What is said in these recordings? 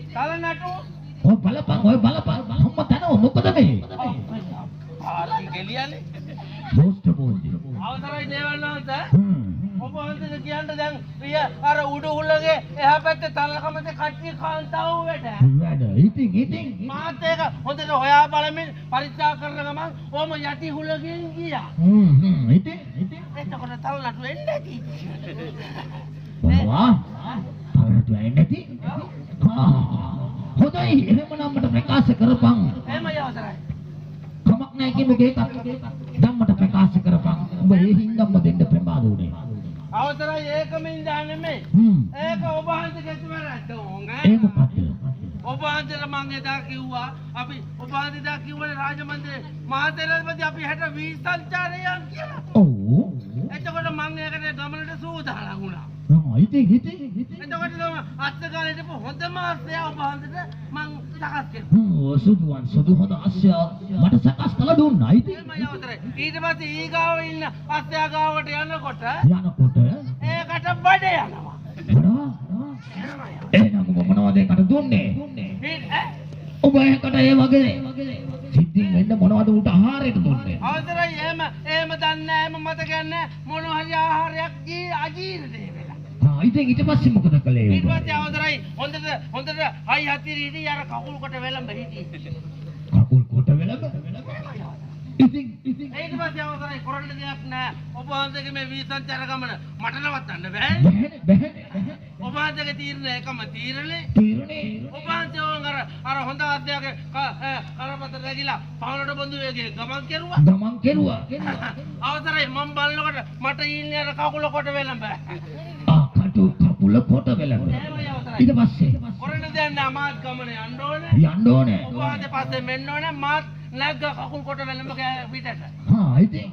තලනටු ඔය බලපන් අම්මා තනව මොකද මේ ආරි ගෙලියනේ දෝස්ත බෝල්දි අවතරයි දේවල් වහන්සේ ඔබ වහන්සේට කියන්න දැන් ප්‍රිය අර උඩ උලගේ එහා පැත්තේ තලකමතේ කට්ටිය කාන්තාව වැඩ ඉතින් මාත් ඒක හොඳට හොයා බලමින් පරීක්ෂා කරන ගමන් ඕම යටි හුලගෙන් ගියා ඉතින් එතකොට තලනටු එන්නේ නැති මොනවා තලනටු එන්නේ නැති හොඳයි එහෙමනම් මට ප්‍රකාශ කරපන් එහෙමයි අවතරයි කමක් නැහැ කිමුගේ ධම්මට ප්‍රකාශ කරපන් ඔබ ඒ හින්දාම දෙන්න ප්‍රමාද උනේ අවතරයි ඒකම ඉඳා නෙමෙයි ඒක ඔබ වහන්සේගේ වැරද්ද ඕංගා ඒ මොකද ඔබ වහන්සේට මම එදා කිව්වා අපි ඔබ වහන්සේ එදා කිව්වනේ රාජමන්දිරේ මහතෙරපති අපි 60 20 සංචාරයන් කියලා ඔව් එතකොට මම ඒකට ගමනට සූදානම් වුණා ඉතින් එතකොට තමයි අත්කාලේට හොඳ මාස්ටර් ඔබ වහන්සේට මම සකස් කළා සුදු හොඳ අස්සය මට සකස් කළ දුන්නා ඉතින් මම යවතරේ ඊට පස්සේ ඊගාව ඉන්න අස්සයා ගාවට යනකොට ඒකට බඩ යනවා එහෙනම් ඔබ මොනවද ඒකට දුන්නේ ඔබ ඒකට ඒ වගේ සිද්ධින් වෙන්න මොනවද උට ආහාරයට දුන්නේ අවතරයි එහෙම දන්නේ එහෙම මතක නැහැ මොන හරි ආහාරයක් අජීර්ණේ ඉතින් ඊට පස්සේ මොකද කළේ ඊට පස්සේ අවතරයි හොඳට හයි හතිරි හිටි අර කකුල් කොට වෙලඹ හිටි කකුල් කොට වෙලඹ ඉතින් ඊට පස්සේ අවතරයි කරන්න දෙයක් නැහැ ඔබ වහන්සේගේ මේ විසංචාර ගමන මට නවත්තන්න බෑ ඔබ වහන්සේගේ තීරණය එකම තීරණේ ඔබ වහන්සේ අර හොඳ අධ්‍යයක කරපත රැගිලා පාලට බඳු වේගේ ගමන් කෙරුවා අවතරයි මම බලනකොට මට ඉන්නේ අර කකුල කොට වෙලඹ කකුල කොට වෙලඹ ඊට පස්සේ කරන්න දෙයක් නැහැ මාත් ගමන යන්න ඕනේ ඔබ වහන්සේ පස්සේ මෙන්න ඕනේ මාත් නැග්ග කකුල් කොට වෙලඹ පිටට ඉතින්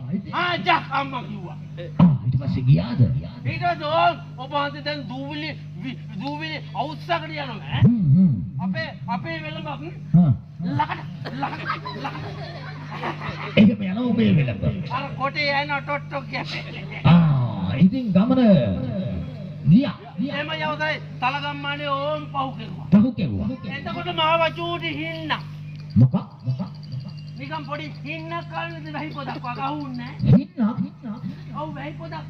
ජා අම්මා කිව්වා ඊට පස්සේ ගියාද ඊට පස්සේ ඔබ වහන්සේ දැන් දූවිලි අවුස්සකට යනවා අපේ වෙලඹ ලකට එහෙම යනවා ඔබේ වෙලඹ අර කොටේ යන ටොට්ටොක් කියන්නේ ඉතින් ගමන ගියා එහෙම යවතයි තලගම්මානේ ඕම් පහු කෙරුවා එතකොට මාව චූටි හින්න මොකක් නිකම් පොඩි හින්න කල්නද වෙහි පොදක් වගහුන්නේ හින්න ඔව් වෙහි පොදක්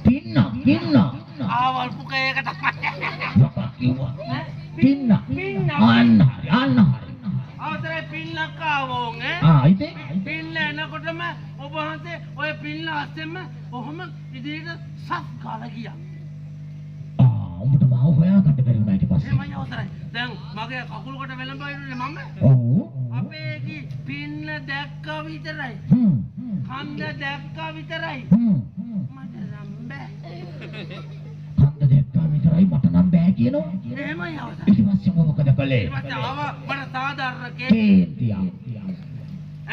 පින්න ආවල් පුකේක තමයි මොකක් කිව්වා පින්න අන්න අවතරේ පින්නක් ආවෝන් ඉතින් පින්න එනකොටම ඔබ වහන්සේ ඔය පින්න අස්සෙම කොහොම ඉදිරියට සස් කාලා ගියා උඹට මාව හොයාගන්න බැරි වුණා ඊට පස්සේ එහෙමයි අවතරයි දැන් මගේ කකුල කොට වෙලඹ ඉන්නේ මම අපේ පින්න දැක්ක විතරයි කන්ද දැක්ක විතරයි මට නම් බෑ කන්ද දැක්ක විතරයි මට නම් බෑ කියනවා එහෙමයි අවතරයි ඊට පස්සේ මොකද කළේ ඊට පස්සේ ආවා මට සාධාරණ කේන්තිය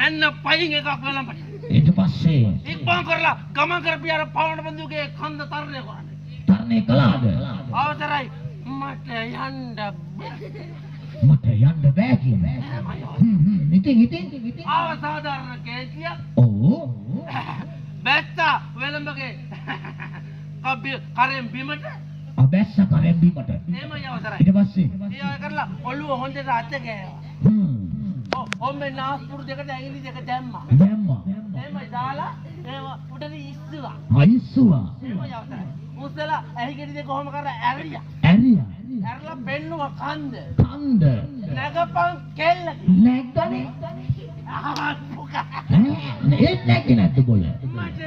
එන්න පයින් එකක් වෙලඹට ඊට පස්සේ ඉක්මන් කරලා ගමන් කරපිය අර පාවන බඳුගේ කන්ද තරණය කරන්නේ තරණය කළාද අවතරයි මට යන්න බෑ කියන්නේ ඉතින් ආව සාධාරණ කේන්තිය බැස්සා වෙලඹගේ කරෙන් බිමට බැස්ස කරෙන් බිමට එහෙමයි අවතරයි ඊට පස්සේ ඒ කරලා ඔළුව හොඳට අත ගෑවා ඔම්මේ නාස්පුඩු දෙකට ඇඟිලි දෙක දැම්මා එහෙමයි දාලා ඒව උඩට ඉස්සුවා එහෙමයි අවතරයි උස්සලා ඇහිගෙඩි දෙක කොහොම කරලා ඇරලා පෙන්නුවා කන්ද නැගපන් කෙල්ල නැග්ගනේ පුක ඒත් නැග්ගේ නැද්ද බොල මට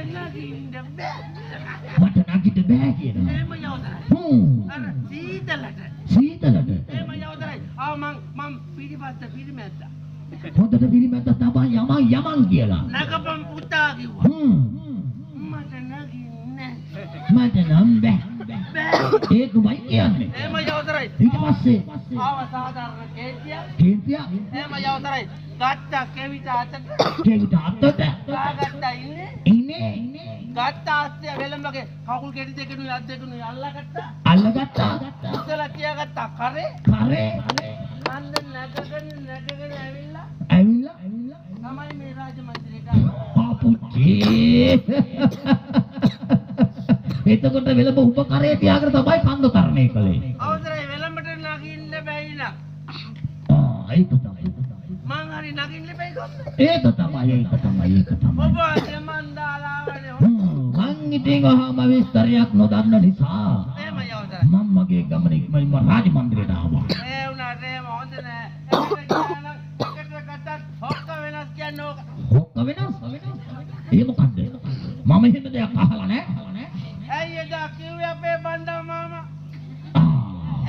නගින්න බෑ කියනවා එහෙමයි අවතරයි අර සීතලට එහෙමයි අවතරයි මම පිටිපස්ස පිරිමැද්දා හොඳට පිරිමැද්ද තමයි යමන් කියලා නැගපන් පුතා කිව්වා මට නම් බෑ ඒකමයි කියන්නේ එහෙමයි අවතරයි ඊට පස්සේ ආව සාධාරණ කේන්තිය එහෙමයි අවතරයි ගත්තා කෙවිත අතට ගාගත්තා ඉන්නේ ගත්ත ආස්තය වෙලඹගේ කකුල් කෙටි දෙකනුයි අත් දෙකනුයි අල්ලගත්තා ඉතලා තියාගත්තා කරේ කන්ද නැගගෙන ඇවිල්ලා තමයි මේ රාජමන්දිරේට අපුච්චේ එතකොට වෙලඹ උපකරේ තියාගෙන තමයි කන්ද තරණය කළේ අවතරයි වෙලඹට නගින්න ඒක තමයි. මං හරි නගින්න බෑ කොහොමද? ඒක තමයි. ඔබ වහන්සේ මන් දාලා ආවනේ. මං ඉතින් අහම විස්තරයක් නොදන්න නිසා එහෙමයි අවසරයි. මම මගේ ගමන ඉක්මනින්ම රාජ මන්දිරයට ආවා. ඒ වුණාට එහෙම හොඳ නෑ. එකට ගත්තත් හොක්ක වෙනස් කියන්නේ ඕක. හොක්ක වෙනස්. ඒ මොකද්ද? මම එහෙම දෙයක් අහලා නැහැ. ඇයි එදා කිව්වේ අපේ බණ්ඩා මාමා?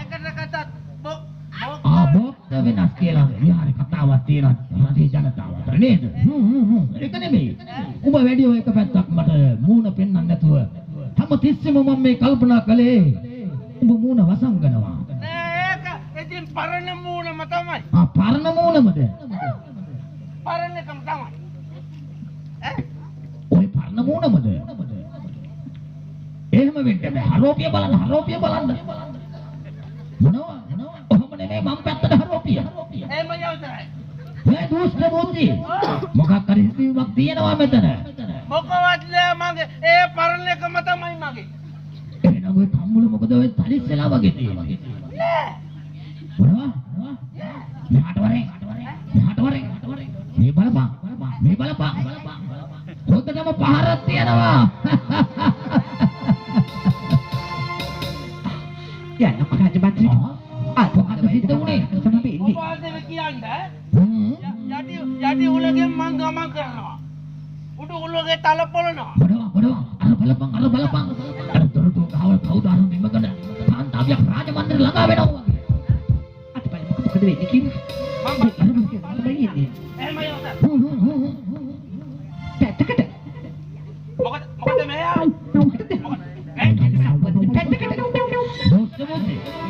එකට ගත්තත් බොක්ක වෙනස් කියලා විහාරේ කතාවක් තියෙනවා රටේ ජනතාවට නේද? ඒක නෙමෙයි. ඔබ වැඩි ඔය එක පැත්තක් මට මූණ පෙන්වන්න නැතුව හැම තිස්සෙම මම මේ කල්පනා කළේ ඔබ මූණ වසංගනවා. නෑ ඒක ඉතින් පරණ මූණම තමයි. පරණ මූණමද? පරණ එකම තමයි. ඔය පරණ මූණමද? එහෙම වෙන්න බෑ. හරෝපිය බලන්න. මොනවා? ඔහොම නෙමෙයි මම පැත්තට හරෝපිය. එහෙම යවතරයි. මේ දුෂ්ට බුද්ධි. මොකක් හරි හිතීමක් තියෙනවා මෙතන. මොකවත් නෑ මගේ. ඒ පරණ එකම තමයි මගේ. එහෙනම් ඔය කම්මුල මොකද ඔය තලිස්සලා වගේ තියෙන්නේ? නෑ. මොනවා? මෙහාට වරේ. මේ බලපන්. හොඳටම පහරක් තියනවා. යන්නකො රාජමන්ත්‍රී. මොකද සිද්ධ වුනේ? තමයි ඔබ ඉන්නේ. වහන්සේ කියන්නේ යටි උලගෙන් මං ගමන් කරනවා. උඩු උලගේ තල පොළනවා. බඩවා. අර බලපන්. අර දොරටු ගාවල් කවුද අර මෙමගන කාන්තාවියක් රාජ මන්දිර ළඟා වෙනවා වගේ. අත බලමු මොකද වෙන්නේ කියලා. මම තමයි ඉන්නේ. එහෙම යවතර. පැත්තකට. මොකද මෙයා?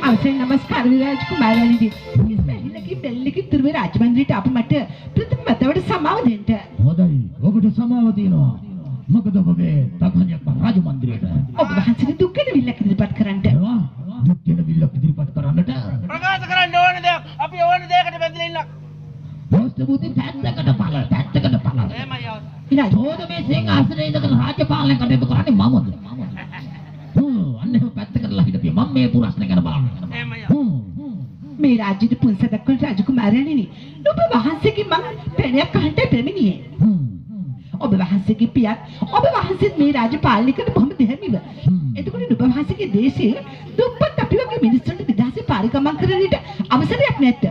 අවසන් නමස්කාර රාජකුමාරණිනි. ඉස්මැහිලගේ බෙල්ලකින් තුරුවේ රාජමන්දිරයට අප මට ප්‍රථම වතාවට සමාව දෙන්න. හොඳයි. ඔබට සමාව තියෙනවා. මොකද ඔබගේ තකණියක් රාජ මන්දිරයට. ඔබ වහන්සේගේ දුක් ගැන ඉදිරිපත් කරන්න. ඒවා දුක් වෙන විල්ලක් ඉදිරිපත් කරන්නට. ප්‍රකාශ කරන්න ඕන දෙයක්. අපි ඕන දෙයකට බැඳලා ඉන්න. දොස්ත බුද්ධි පැත්තකට පළ. එහෙම යවතර. ඉතින් තෝද මේ සිංහාසනේ ඉඳගෙන රාජ්‍ය පාලනය කටයුතු කරන්නේ මමද? අන්න එහෙම පැත්ත කරලා හිටපිය. මම මේ පුරස්න ගැන බලන්න. එහෙම යව. මේ රාජ්‍යයේ පුංස දක්වන රාජකුමාරණිනි. ඔබ වහන්සේගේ මම පෙණයක් අහන්න පැමිණියේ. ඔබ වහන්සේගේ පියක් ඔබ වහන්සේත් මේ රාජ්‍ය පාලනය කරන බොහොම දෙහැමිව. එතකොට ඔබ වහන්සේගේ දේශයේ දුප්පත් අපි වගේ මිනිස්සුන්ට නිදහසේ පාරි ගමන් කරන්නට අවසරයක් නැත්ද?